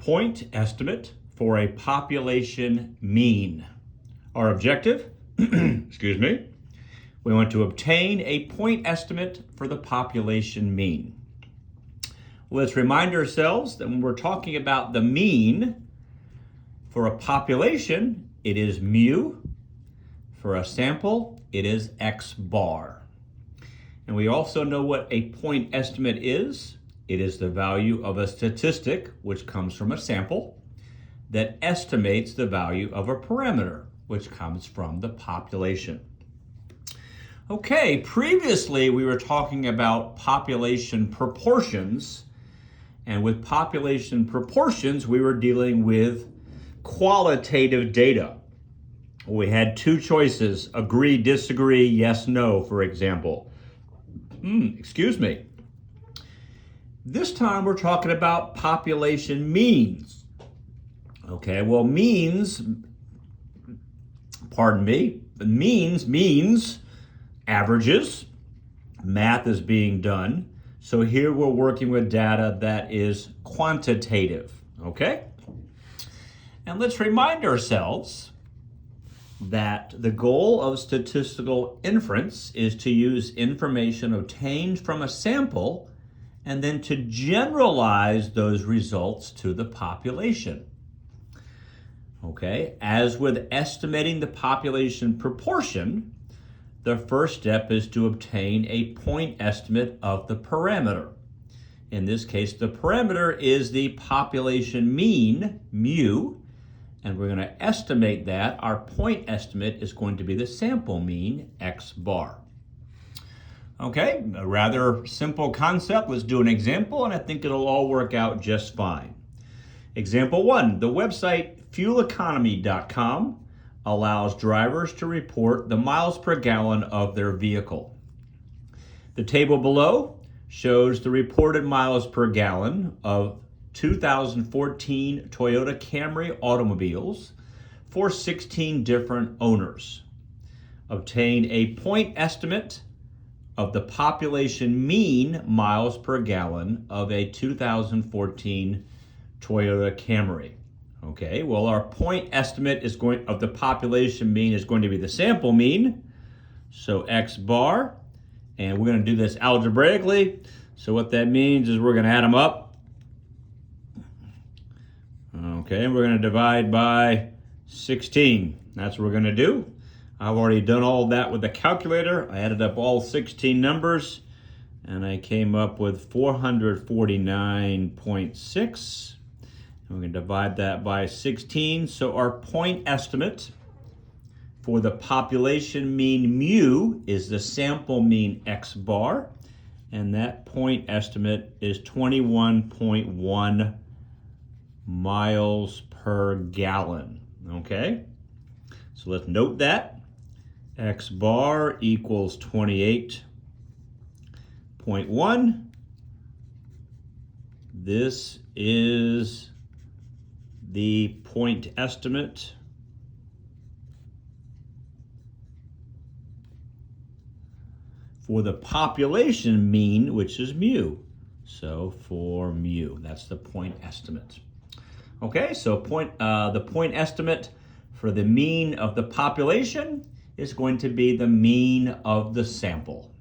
point estimate for a population mean. Our objective, excuse me, we want to obtain a point estimate for the population mean. Let's remind ourselves that when we're talking about the mean for a population, it is mu. For a sample, it is x bar. And we also know what a point estimate is. It is the value of a statistic, which comes from a sample, that estimates the value of a parameter, which comes from the population. Okay, previously we were talking about population proportions, and with population proportions, we were dealing with qualitative data. We had two choices, agree, disagree, yes, no, for example. Excuse me. This time we're talking about population means. Okay, well, means means averages. Math is being done. So here we're working with data that is quantitative, okay? And let's remind ourselves that the goal of statistical inference is to use information obtained from a sample and then to generalize those results to the population. Okay, as with estimating the population proportion, the first step is to obtain a point estimate of the parameter. In this case, the parameter is the population mean, mu, and we're going to estimate that. Our point estimate is going to be the sample mean, x bar. Okay, a rather simple concept. Let's do an example, and I think it'll all work out just fine. Example 1, the website fueleconomy.com allows drivers to report the miles per gallon of their vehicle. The table below shows the reported miles per gallon of 2014 Toyota Camry automobiles for 16 different owners. Obtain a point estimate of the population mean miles per gallon of a 2014 Toyota Camry. Okay, well, our point estimate of the population mean is going to be the sample mean, so x bar, and we're going to do this algebraically. So what that means is we're going to add them up. Okay, we're going to divide by 16. That's what we're going to do. I've already done all that with the calculator. I added up all 16 numbers, and I came up with 449.6. We're going to divide that by 16. So our point estimate for the population mean mu is the sample mean x bar, and that point estimate is 21.1 miles per gallon. Okay, so let's note that x bar equals 28.1. This is the point estimate for the population mean, which is mu. So for mu, that's the point estimate. Okay, so the point estimate for the mean of the population is going to be the mean of the sample.